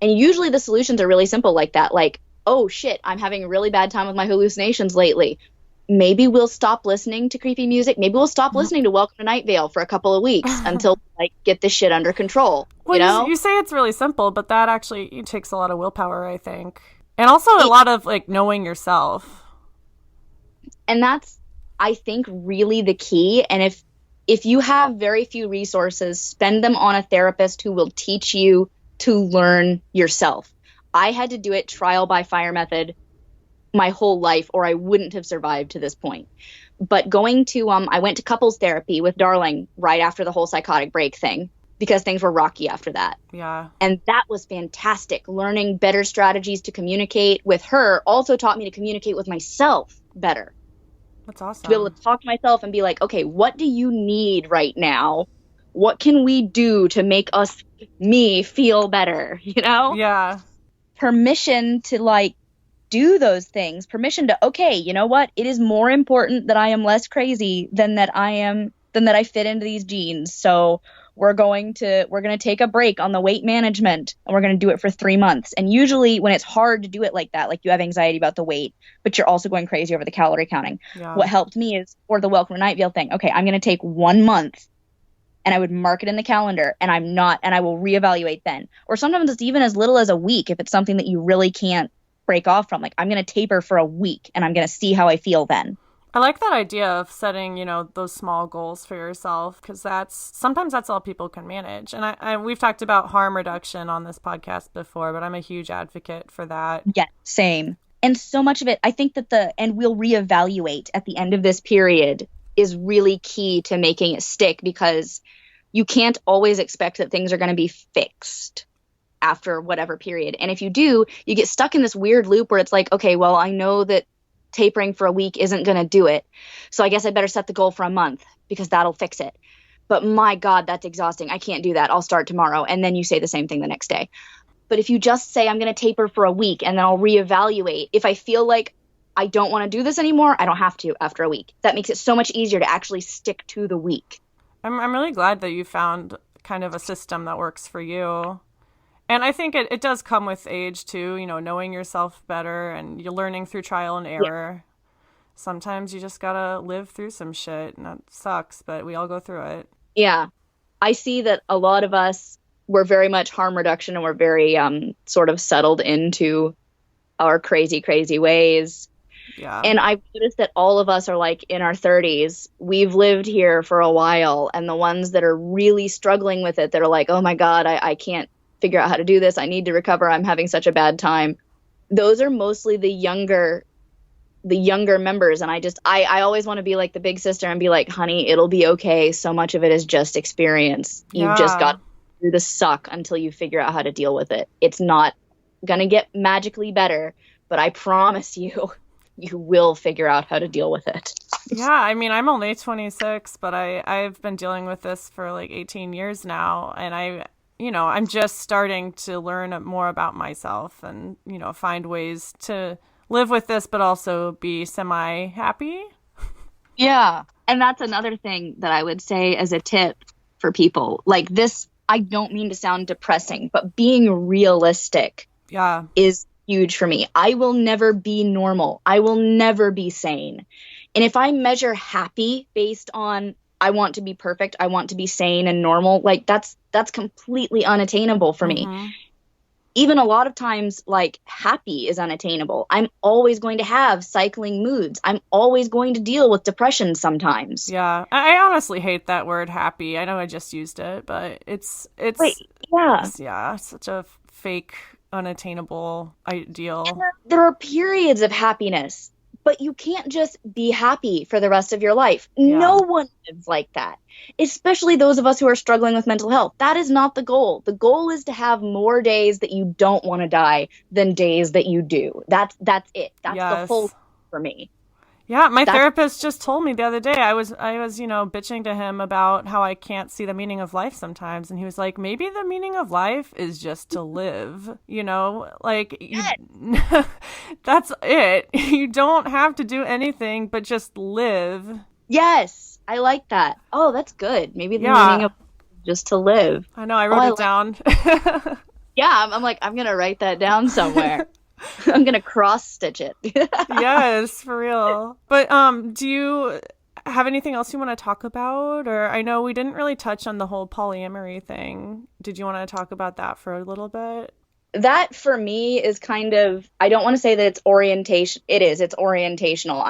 And usually the solutions are really simple like that. Like, oh shit, I'm having a really bad time with my hallucinations lately. Maybe we'll stop listening to creepy music. Maybe we'll stop listening to Welcome to Night Vale for a couple of weeks until like get this shit under control. Well, you know? You say it's really simple, but that actually takes a lot of willpower, I think. And also a lot of like knowing yourself. And that's, I think, really the key. And if you have very few resources, spend them on a therapist who will teach you to learn yourself. I had to do it trial by fire method my whole life, or I wouldn't have survived to this point. But I went to couples therapy with Darling right after the whole psychotic break thing, because things were rocky after that. Yeah. And that was fantastic. Learning better strategies to communicate with her also taught me to communicate with myself better. That's awesome. To be able to talk to myself and be like, okay, what do you need right now? What can we do to make me feel better? You know? Yeah. Permission to like do those things. Permission to, okay, you know what? It is more important that I am less crazy than that I fit into these jeans. So we're going to take a break on the weight management and we're going to do it for 3 months. And usually when it's hard to do it like that, like you have anxiety about the weight, but you're also going crazy over the calorie counting. Yeah. What helped me is, or the Welcome to Night Vale thing. Okay, I'm going to take 1 month and I would mark it in the calendar and I will reevaluate then. Or sometimes it's even as little as a week if it's something that you really can't break off from. Like, I'm going to taper for a week and I'm going to see how I feel then. I like that idea of setting, those small goals for yourself, because sometimes that's all people can manage. And we've talked about harm reduction on this podcast before, but I'm a huge advocate for that. Yeah, same. And so much of it, I think that and we'll reevaluate at the end of this period is really key to making it stick, because you can't always expect that things are going to be fixed after whatever period. And if you do, you get stuck in this weird loop where it's like, okay, well, I know that tapering for a week isn't going to do it, so I guess I better set the goal for a month because that'll fix it. But my God, that's exhausting. I can't do that. I'll start tomorrow. And then you say the same thing the next day. But if you just say, I'm going to taper for a week and then I'll reevaluate. If I feel like I don't want to do this anymore, I don't have to after a week. That makes it so much easier to actually stick to the week. I'm really glad that you found kind of a system that works for you. And I think it does come with age too, knowing yourself better, and you're learning through trial and error. Yeah. Sometimes you just gotta live through some shit, and that sucks, but we all go through it. Yeah. I see that a lot of us, we're very much harm reduction, and we're very sort of settled into our crazy, crazy ways. Yeah. And I've noticed that all of us are like in our 30s. We've lived here for a while, and the ones that are really struggling with it, that are like, oh my God, I can't figure out how to do this. I need to recover. I'm having such a bad time. Those are mostly the younger members. And I always want to be like the big sister and be like, honey, it'll be okay. So much of it is just experience. You've just got through the suck until you figure out how to deal with it. It's not going to get magically better, but I promise you, you will figure out how to deal with it. Yeah, I mean, I'm only 26, but I've been dealing with this for like 18 years now, and I'm just starting to learn more about myself and, find ways to live with this, but also be semi-happy. Yeah, and that's another thing that I would say as a tip for people. Like this, I don't mean to sound depressing, but being realistic is huge for me. I will never be normal. I will never be sane. And if I measure happy based on I want to be perfect, I want to be sane and normal, like that's completely unattainable for me. Even a lot of times, like, happy is unattainable. I'm always going to have cycling moods. I'm always going to deal with depression sometimes. Yeah. I honestly hate that word happy. I know I just used it, but it's such a fake, unattainable ideal. And there are periods of happiness, but you can't just be happy for the rest of your life. Yeah. No one lives like that, especially those of us who are struggling with mental health. That is not the goal. The goal is to have more days that you don't want to die than days that you do. That's it. That's the whole for me. Yeah, my therapist just told me the other day, I was bitching to him about how I can't see the meaning of life sometimes. And he was like, maybe the meaning of life is just to live, like, that's it. You don't have to do anything, but just live. Yes, I like that. Oh, that's good. Maybe the meaning of just to live. I know, I wrote it down. Yeah, I'm like, I'm going to write that down somewhere. I'm going to cross stitch it. Yes, for real. But do you have anything else you want to talk about? Or I know we didn't really touch on the whole polyamory thing. Did you want to talk about that for a little bit? That for me is kind of, I don't want to say that it's orientation. It's orientational.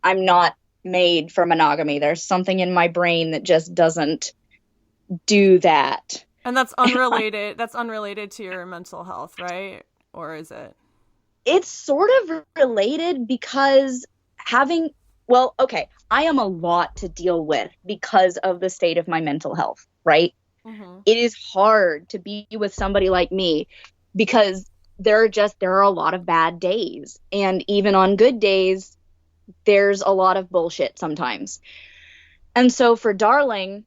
I'm not made for monogamy. There's something in my brain that just doesn't do that. And that's unrelated. That's unrelated to your mental health, right? Or is it? It's sort of related because I am a lot to deal with because of the state of my mental health, right? Mm-hmm. It is hard to be with somebody like me because there are a lot of bad days. And even on good days, there's a lot of bullshit sometimes. And so for Darling,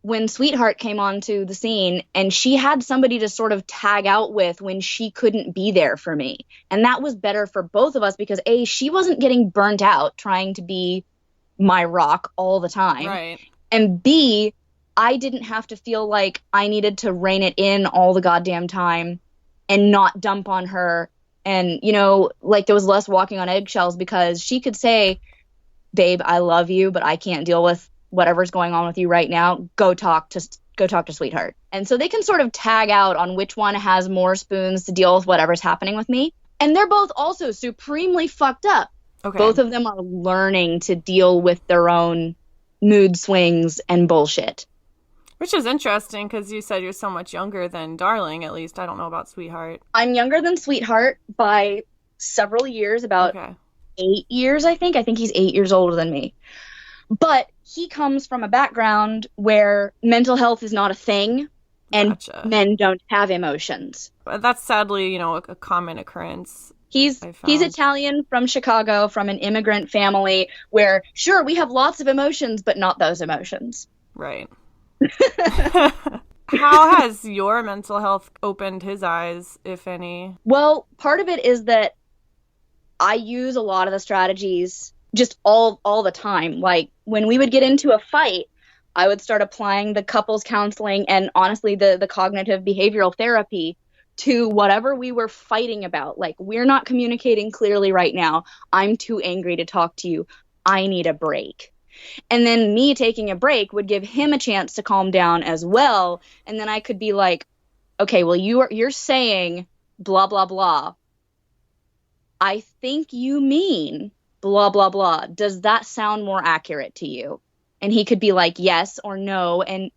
when Sweetheart came onto the scene and she had somebody to sort of tag out with when she couldn't be there for me. And that was better for both of us because A, she wasn't getting burnt out trying to be my rock all the time. Right. And B, I didn't have to feel like I needed to rein it in all the goddamn time and not dump on her. And, like there was less walking on eggshells because she could say, babe, I love you, but I can't deal with whatever's going on with you right now. Go talk to Sweetheart. And so they can sort of tag out on which one has more spoons to deal with whatever's happening with me. And they're both also supremely fucked up. Okay. Both of them are learning to deal with their own mood swings and bullshit. Which is interesting because you said you're so much younger than Darling, at least. I don't know about Sweetheart. I'm younger than Sweetheart by several years, about 8 years, I think. I think he's 8 years older than me. But he comes from a background where mental health is not a thing and men don't have emotions. That's sadly, a common occurrence. He's Italian from Chicago, from an immigrant family where, sure, we have lots of emotions, but not those emotions. Right. How has your mental health opened his eyes, if any? Well, part of it is that I use a lot of the strategies just all the time. Like when we would get into a fight, I would start applying the couples counseling and honestly the cognitive behavioral therapy to whatever we were fighting about. Like, we're not communicating clearly right now. I'm too angry to talk to you. I need a break. And then me taking a break would give him a chance to calm down as well. And then I could be like, okay, well, you're saying blah, blah, blah. I think you mean blah, blah, blah. Does that sound more accurate to you? And he could be like, yes or no. And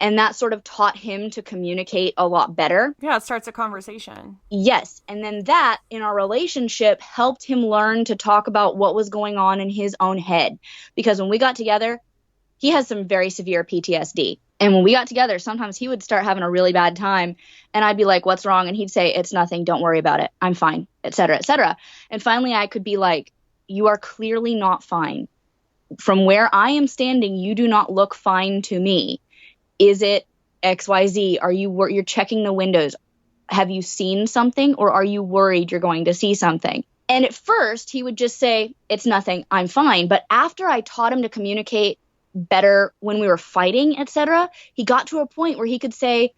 And that sort of taught him to communicate a lot better. Yeah, it starts a conversation. Yes. And then that in our relationship helped him learn to talk about what was going on in his own head. Because when we got together, he has some very severe PTSD. And when we got together, sometimes he would start having a really bad time. And I'd be like, what's wrong? And he'd say, it's nothing. Don't worry about it. I'm fine, et cetera, et cetera. And finally, I could be like, you are clearly not fine. From where I am standing, you do not look fine to me. Is it XYZ? Are you're checking the windows? Have you seen something, or are you worried you're going to see something? And at first he would just say, it's nothing, I'm fine. But after I taught him to communicate better when we were fighting, etc., he got to a point where he could say,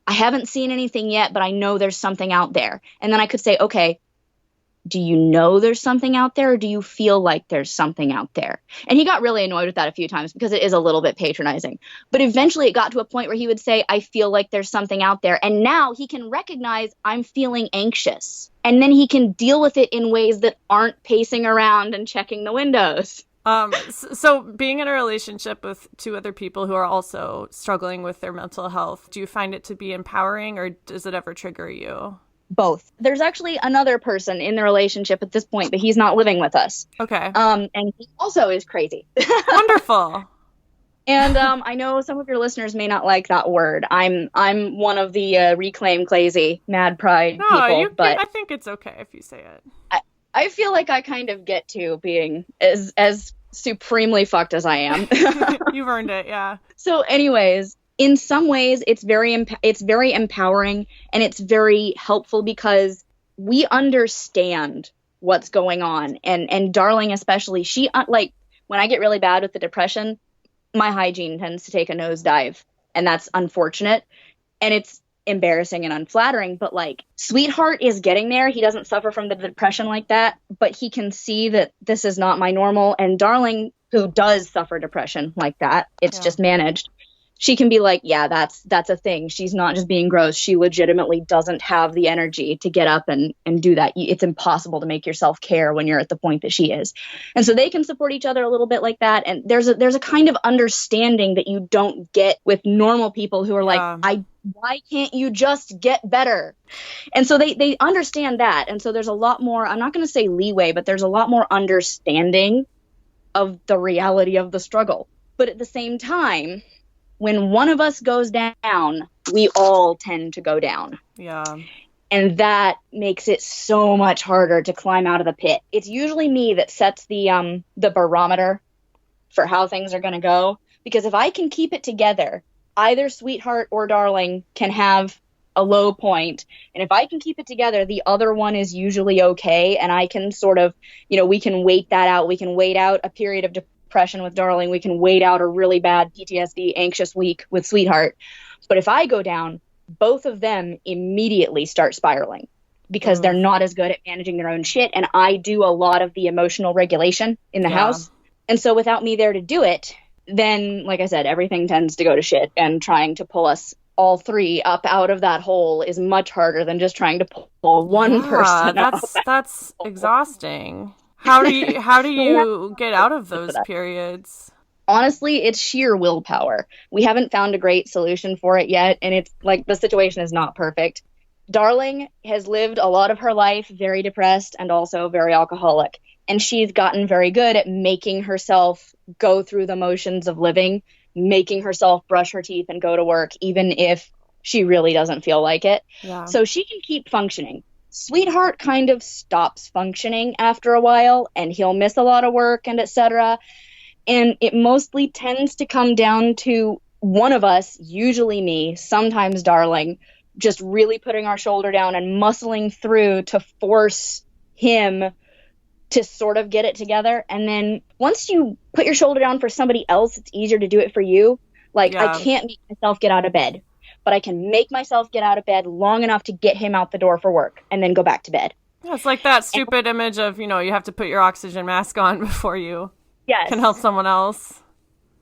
I haven't seen anything yet, but I know there's something out there. And then I could say, okay, do you know there's something out there, or do you feel like there's something out there? And he got really annoyed with that a few times because it is a little bit patronizing. But eventually it got to a point where he would say, I feel like there's something out there. And now he can recognize I'm feeling anxious. And then he can deal with it in ways that aren't pacing around and checking the windows. So being in a relationship with two other people who are also struggling with their mental health, do you find it to be empowering, or does it ever trigger you? Both. There's actually another person in the relationship at this point, but he's not living with us. Okay. And he also is crazy. Wonderful. And I know some of your listeners may not like that word. I'm one of the reclaim crazy, mad pride people. But I think it's okay if you say it. I feel like I kind of get to being as supremely fucked as I am. You've earned it, yeah. So anyways, in some ways, it's very empowering, and it's very helpful because we understand what's going on. And Darling especially, she, like, when I get really bad with the depression, my hygiene tends to take a nosedive, and that's unfortunate. And it's embarrassing and unflattering, but like, Sweetheart is getting there. He doesn't suffer from the depression like that, but he can see that this is not my normal. And Darling, who does suffer depression like that, it's just managed. She can be like, yeah, that's a thing. She's not just being gross. She legitimately doesn't have the energy to get up and do that. It's impossible to make yourself care when you're at the point that she is. And so they can support each other a little bit like that. And there's a kind of understanding that you don't get with normal people who are like, why can't you just get better? And so they understand that. And so there's a lot more, I'm not going to say leeway, but there's a lot more understanding of the reality of the struggle. But at the same time, when one of us goes down, we all tend to go down. Yeah. And that makes it so much harder to climb out of the pit. It's usually me that sets the barometer for how things are going to go. Because if I can keep it together, either Sweetheart or Darling can have a low point. And if I can keep it together, the other one is usually okay. And I can sort of, we can wait that out. We can wait out a period of depression with Darling. We can wait out a really bad PTSD anxious week with Sweetheart. But if I go down, both of them immediately start spiraling because they're not as good at managing their own shit. And I do a lot of the emotional regulation in the house. And so without me there to do it, then, like I said, everything tends to go to shit, and trying to pull us all three up out of that hole is much harder than just trying to pull one person up. That's exhausting. How do you get out of those periods? Honestly, it's sheer willpower. We haven't found a great solution for it yet, and it's like the situation is not perfect. Darling has lived a lot of her life very depressed and also very alcoholic, and she's gotten very good at making herself go through the motions of living, making herself brush her teeth and go to work, even if she really doesn't feel like it. Yeah. So she can keep functioning. Sweetheart kind of stops functioning after a while, and he'll miss a lot of work and etc. And it mostly tends to come down to one of us, usually me, sometimes Darling, just really putting our shoulder down and muscling through to force him to sort of get it together. And then once you put your shoulder down for somebody else, it's easier to do it for you. Like, I can't make myself get out of bed, but I can make myself get out of bed long enough to get him out the door for work and then go back to bed. Yeah, it's like that stupid image of, you have to put your oxygen mask on before you can help someone else.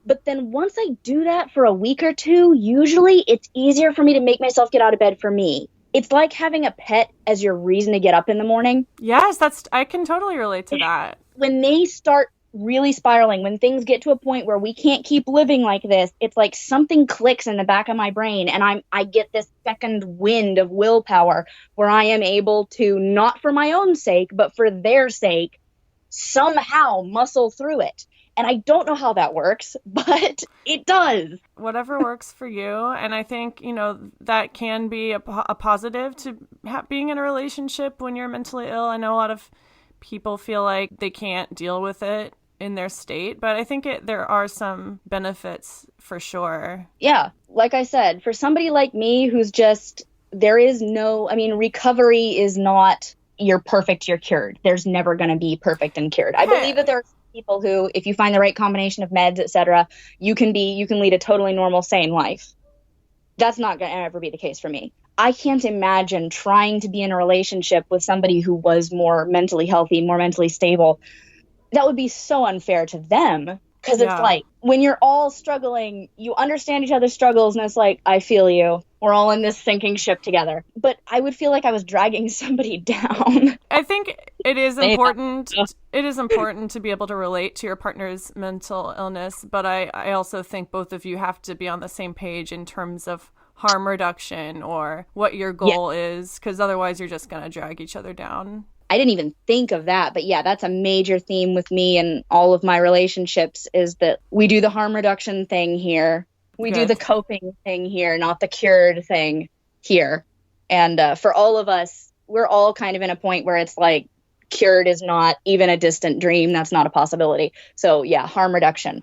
But then once I do that for a week or two, usually it's easier for me to make myself get out of bed for me. It's like having a pet as your reason to get up in the morning. Yes, I can totally relate to that. When they start really spiraling, when things get to a point where we can't keep living like this, it's like something clicks in the back of my brain, and I get this second wind of willpower where I am able to, not for my own sake, but for their sake, somehow muscle through it. And I don't know how that works, but it does. Whatever works for you. And I think, that can be a positive to being in a relationship when you're mentally ill. I know a lot of people feel like they can't deal with it in their state, but I think there are some benefits for sure. Yeah. Like I said, for somebody like me who's just, recovery is not you're perfect, you're cured. There's never going to be perfect and cured. I believe that there are people who, if you find the right combination of meds, etc., you can lead a totally normal, sane life. That's not going to ever be the case for me. I can't imagine trying to be in a relationship with somebody who was more mentally healthy, more mentally stable. That would be so unfair to them, because it's like, when you're all struggling, you understand each other's struggles, and it's like, I feel you. We're all in this sinking ship together. But I would feel like I was dragging somebody down. I think it is important. It is important to be able to relate to your partner's mental illness, but I also think both of you have to be on the same page in terms of harm reduction or what your goal is, because otherwise you're just going to drag each other down. I didn't even think of that, but yeah, that's a major theme with me and all of my relationships, is that we do the harm reduction thing here. We do the coping thing here, not the cured thing here. And for all of us, we're all kind of in a point where it's like, cured is not even a distant dream. That's not a possibility. So yeah, harm reduction.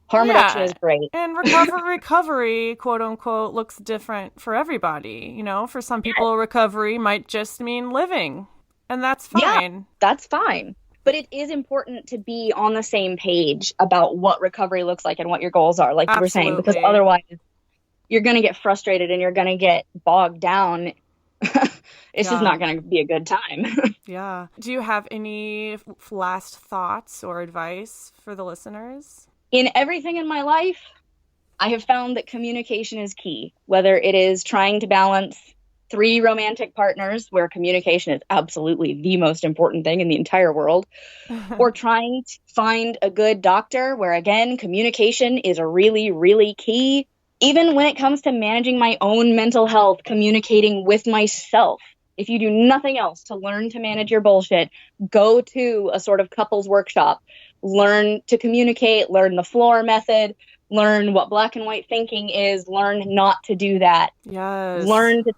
Harm reduction is great. And recovery, quote unquote, looks different for everybody. For some people, recovery might just mean living. And that's fine. Yeah, that's fine. But it is important to be on the same page about what recovery looks like and what your goals are, like you were saying, because otherwise you're going to get frustrated and you're going to get bogged down. It's just not going to be a good time. Yeah. Do you have any last thoughts or advice for the listeners? In everything in my life, I have found that communication is key, whether it is trying to balance 3 romantic partners where communication is absolutely the most important thing in the entire world, or trying to find a good doctor where, again, communication is really, really key. Even when it comes to managing my own mental health, communicating with myself. If you do nothing else to learn to manage your bullshit, go to a sort of couples workshop, learn to communicate, learn the floor method, learn what black and white thinking is, learn not to do that. Yes. Learn to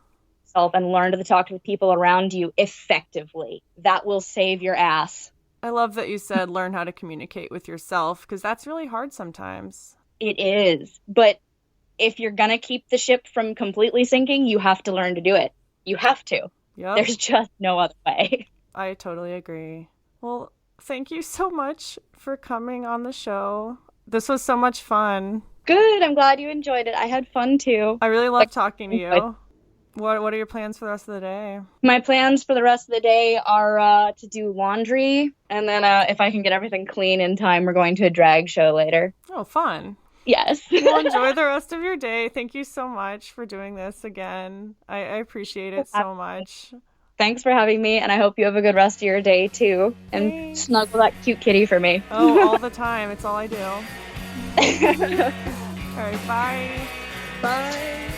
and learn to talk to the people around you effectively. That will save your ass. I love that you said learn how to communicate with yourself, because that's really hard sometimes. It is. But if you're going to keep the ship from completely sinking, you have to learn to do it. You have to. Yep. There's just no other way. I totally agree. Well, thank you so much for coming on the show. This was so much fun. Good. I'm glad you enjoyed it. I had fun too. I really love talking to you. What are your plans for the rest of the day? My plans for the rest of the day are to do laundry, and then if I can get everything clean in time, we're going to a drag show later. Oh, fun. Yes. Well, enjoy the rest of your day. Thank you so much for doing this again. I appreciate it so much. Thanks for having me, and I hope you have a good rest of your day, too. And Thanks. Snuggle that cute kitty for me. Oh, all the time. It's all I do. All right, bye. Bye.